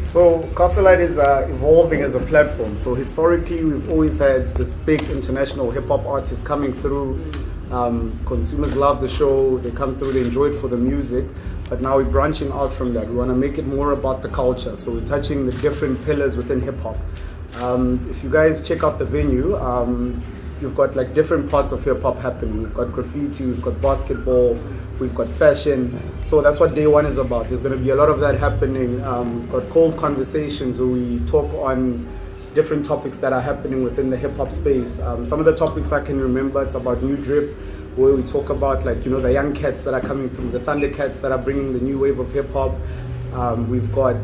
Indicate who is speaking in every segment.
Speaker 1: So Castle Lite is evolving as a platform. So historically, we've always had this big international hip hop artists coming through. Consumers love the show. They come through. They enjoy it for the music. But now we're branching out from that. We want to make it more about the culture. So we're touching the different pillars within hip hop. If you guys check out the venue, you've got like different parts of hip hop happening. We've got graffiti, we've got basketball, we've got fashion. So that's what day one is about. There's going to be a lot of that happening. We've got cold conversations where we talk on different topics that are happening within the hip hop space. Some of the topics I can remember, it's about new drip, where we talk about like, you know, the young cats that are coming through, the Thundercats that are bringing the new wave of hip hop. We've got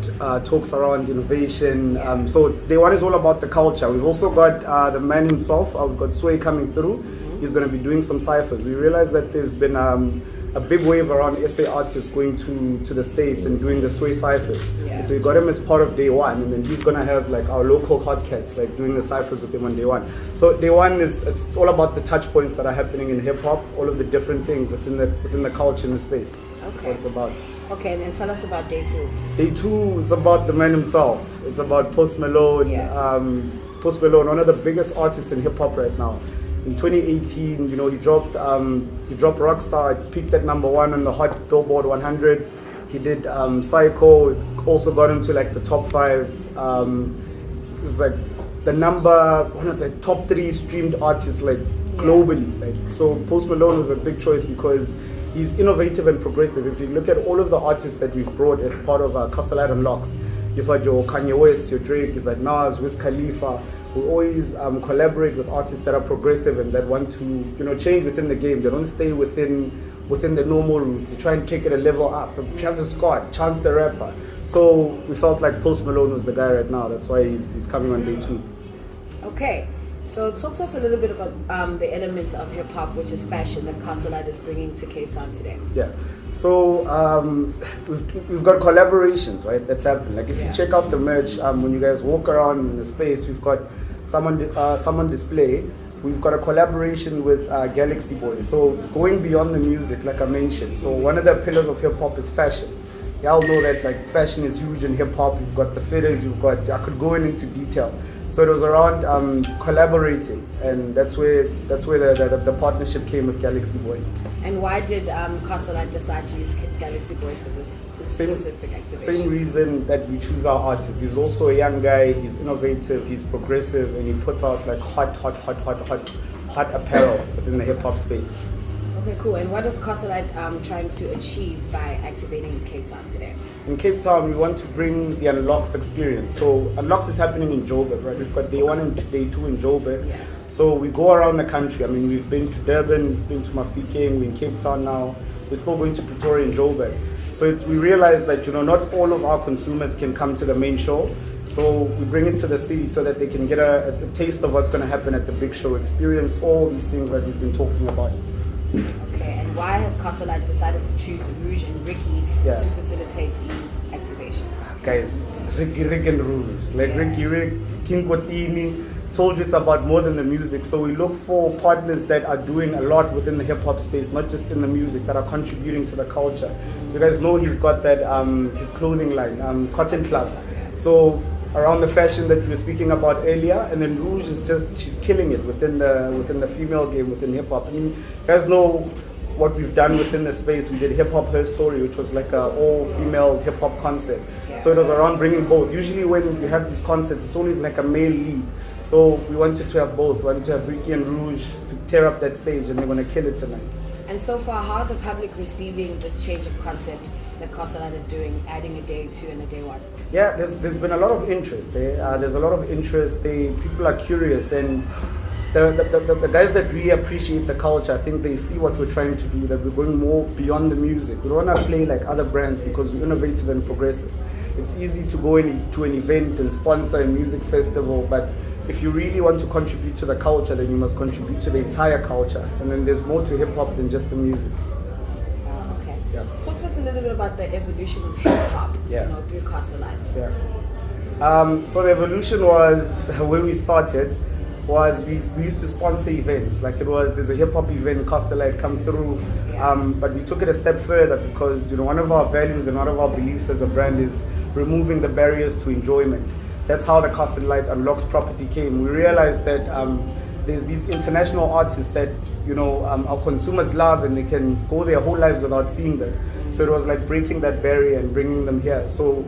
Speaker 1: talks around innovation. So day one is all about the culture. We've also got the man himself. We've got Sway coming through. He's going to be doing some ciphers. We realized that there's been a big wave around SA artists going to the States and doing the Sway ciphers. Yeah. So we got him as part of day one, and then he's going to have like our local hot cats like doing the ciphers with him on day one. So day one is it's all about the touch points that are happening in hip hop, all of the different things within the culture and the space. Okay. That's what it's about.
Speaker 2: Okay, and then tell us about day two.
Speaker 1: Day two is about the man himself. It's about Post Malone. Yeah. Post Malone, one of the biggest artists in hip hop right now. In 2018, you know, he dropped Rockstar. It peaked at number one on the Hot Billboard 100. He did Psycho. Also got into like the top 5. It was like the one of the top 3 streamed artists like globally. Like, so Post Malone was a big choice because he's innovative and progressive. If you look at all of the artists that we've brought as part of CastleLiteUnlocks, you've had your Kanye West, your Drake, you've had Nas, Wiz Khalifa. We always collaborate with artists that are progressive and that want to, you know, change within the game. They don't stay within the normal route. They try and take it a level up. Travis Scott, Chance the Rapper. So we felt like Post Malone was the guy right now. That's why he's coming on day 2.
Speaker 2: Okay. So talk to us a little bit about the elements of hip hop, which is fashion, that Castle Lite is bringing to Cape Town today.
Speaker 1: Yeah. So we've got collaborations, right? That's happened. Like if you check out the merch, when you guys walk around in the space, we've got some on display. We've got a collaboration with Galaxy Boy. So going beyond the music, like I mentioned. So one of the pillars of hip hop is fashion. Y'all know that like fashion is huge in hip hop. You've got the fitters. I could go into detail. So it was around collaborating, and that's where the partnership came with Galaxy Boy.
Speaker 2: And why did Castle Lite decide to use Galaxy Boy for this specific activation?
Speaker 1: Same reason that we choose our artists. He's also a young guy. He's innovative. He's progressive, and he puts out like hot apparel within the hip hop space.
Speaker 2: Okay, cool. And what is Castle Lite trying to achieve by activating in Cape Town today?
Speaker 1: In Cape Town, we want to bring the Unlocks experience. So Unlocks is happening in Joburg, right? We've got day 1 and day 2 in Joburg. Yeah. So we go around the country. I mean, we've been to Durban, we've been to Mahikeng, we're in Cape Town now. We're still going to Pretoria and Joburg. So we realize that, you know, not all of our consumers can come to the main show. So we bring it to the city so that they can get a taste of what's going to happen at the big show, experience all these things that we've been talking about.
Speaker 2: Okay, and why has Castle Lite decided to choose Rouge and Ricky to facilitate these activations?
Speaker 1: Guys, it's Rick and Rouge. Like Rick, King Kotini told you it's about more than the music. So we look for partners that are doing a lot within the hip hop space, not just in the music, that are contributing to the culture. You guys know he's got that his clothing line, Cotton Club. So around the fashion that we were speaking about earlier, and then Rouge is she's killing it within the female game, within hip hop. I mean, you guys know what we've done within the space. We did Hip Hop Her Story, which was like a all-female hip hop concert. So it was around bringing both. Usually when you have these concerts, it's always like a male lead. So we wanted to have both. We wanted to have Ricky and Rouge to tear up that stage, and they're going to kill it tonight.
Speaker 2: And so far, how are the public receiving this change of concept that Castle Lite is doing, adding a day 2 and a day 1?
Speaker 1: Yeah, there's been a lot of interest. There's a lot of interest. People are curious, and the guys that really appreciate the culture, I think they see what we're trying to do, that we're going more beyond the music. We don't want to play like other brands because we're innovative and progressive. It's easy to go into an event and sponsor a music festival, but if you really want to contribute to the culture, then you must contribute to the entire culture. And then there's more to hip hop than just the music.
Speaker 2: Okay. Yeah. Talk to us a little bit about the evolution of hip hop, through Castle Lite.
Speaker 1: Yeah. So the evolution was where we started. Was we used to sponsor events, like there's a hip hop event, Castle Lite come through, but we took it a step further because one of our values and one of our beliefs as a brand is removing the barriers to enjoyment. That's how the CastleLiteUnlocks property came. We realized that there's these international artists that our consumers love, and they can go their whole lives without seeing them. So it was like breaking that barrier and bringing them here. So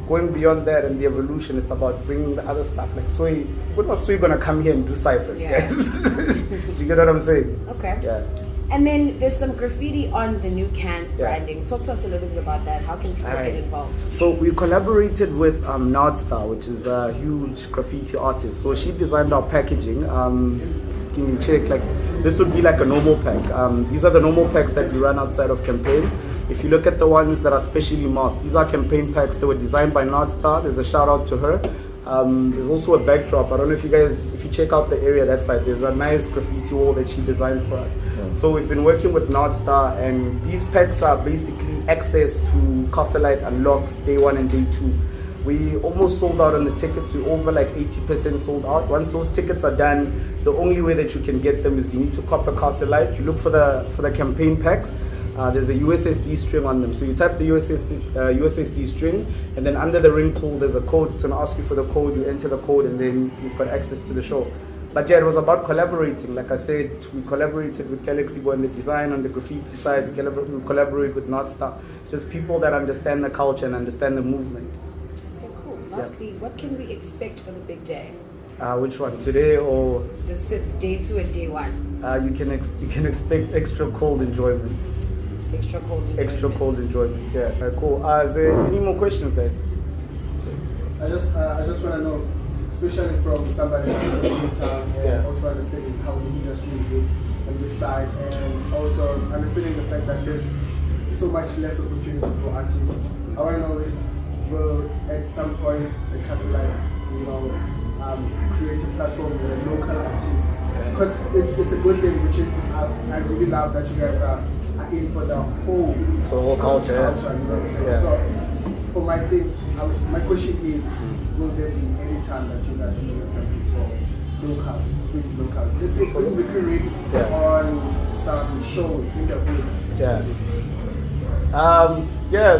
Speaker 1: going beyond that and the evolution, it's about bringing the other stuff. Like Sway, when was Sway gonna come here and do ciphers, guys? Do you get what I'm saying?
Speaker 2: Okay.
Speaker 1: Yeah.
Speaker 2: And then there's some graffiti on the new cans branding. Talk to us a little bit about that. How can people get involved?
Speaker 1: So we collaborated with Nardstar, which is a huge graffiti artist. So she designed our packaging. Can you check? Like this would be like a normal pack. These are the normal packs that we run outside of campaign. If you look at the ones that are specially marked, these are campaign packs that were designed by Nardstar. There's a shout out to her. There's also a backdrop. I don't know if you check out the area that side, there's a nice graffiti wall that she designed for us. Yeah. So we've been working with Nardstar, and these packs are basically access to CastleLiteUnlocks day 1 and day 2. We almost sold out on the tickets. We're over like 80% sold out. Once those tickets are done, the only way that you can get them is you need to cop a Castle Lite. You look for the campaign packs. There's a USSD string on them. So you type the USSD string, and then under the ring pull, there's a code. It's going to ask you for the code. You enter the code, and then you've got access to the show. But yeah, it was about collaborating. Like I said, we collaborated with Galaxy Boy on the design, on the graffiti side. We collaborate with Nardstar. Just people that understand the culture and understand the movement.
Speaker 2: Okay, cool. Lastly, what can we expect for the big day?
Speaker 1: Which one, today or?
Speaker 2: This is day 2 and day 1.
Speaker 1: You can expect extra cold enjoyment.
Speaker 2: Extra cold enjoyment.
Speaker 1: Extra cold enjoyment. Yeah. Cool. Is there any more questions, guys?
Speaker 3: I just want to know, especially from somebody who's in town, and also understanding how the industry is on this side, and also understanding the fact that there's so much less opportunities for artists. I want to know is, will at some point the Castle Lite, create a platform with a local artist? Because it's a good thing, which I really love that you guys are in for the whole
Speaker 1: culture.
Speaker 3: You know what I'm saying?
Speaker 1: Yeah.
Speaker 3: So for my thing, my question is, will there be any time that you guys are doing something for local, street local? Let's say for recurring on some show in the hood.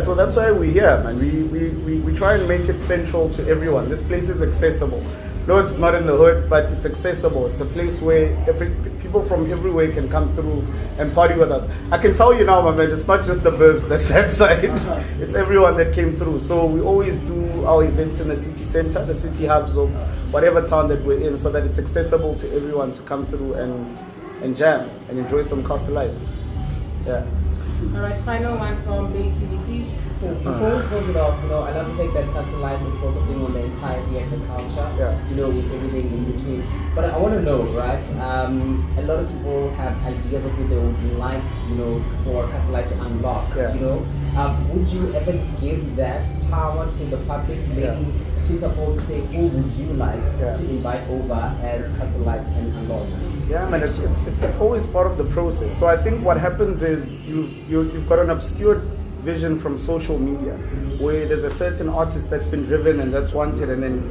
Speaker 1: So that's why we're here, man. We try and make it central to everyone. This place is accessible. No, it's not in the hood, but it's accessible. It's a place where people from everywhere can come through and party with us. I can tell you now, my man, it's not just the burbs that's that side. It's everyone that came through. So we always do our events in the city center, the city hubs of whatever town that we're in, so that it's accessible to everyone to come through and jam and enjoy some Castle Lite. Yeah.
Speaker 4: All right, final one from Bay TV, please. Before we close it off, I love the fact that Castle Lite is focusing on the entirety of the culture, with everything in between. But I want to know, right, a lot of people have ideas of what they would like, for Castle Lite to unlock, would you ever give that power to the public, maybe Twitter poll to say, who would you like to invite over as Castle Lite and unlock?
Speaker 1: Yeah, man, it's always part of the process. So I think what happens is you've got an obscure vision from social media where there's a certain artist that's been driven and that's wanted, and then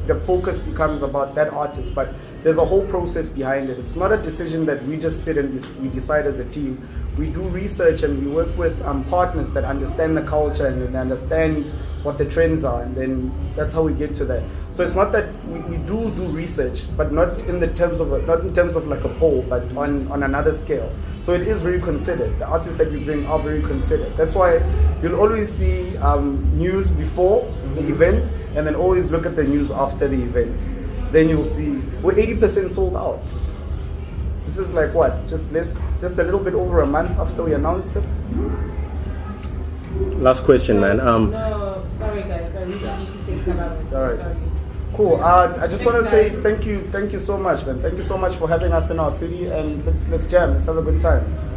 Speaker 1: the focus becomes about that artist, but there's a whole process behind it. It's not a decision that we just sit and we decide as a team. We do research and we work with partners that understand the culture and they understand what the trends are, and then that's how we get to that. So it's not that we do research, but not in terms of like a poll, but on another scale. So it is very considered. The artists that we bring are very considered. That's why you'll always see news before the event, and then always look at the news after the event. Then you'll see we're 80% sold out. This is like what? Just a little bit over a month after we announced it.
Speaker 5: Last question, man.
Speaker 4: No, sorry guys, I really need to take some out.
Speaker 1: All right.
Speaker 4: Sorry.
Speaker 1: Cool. I just want to say thank you so much, man. Thank you so much for having us in our city, and let's jam. Let's have a good time.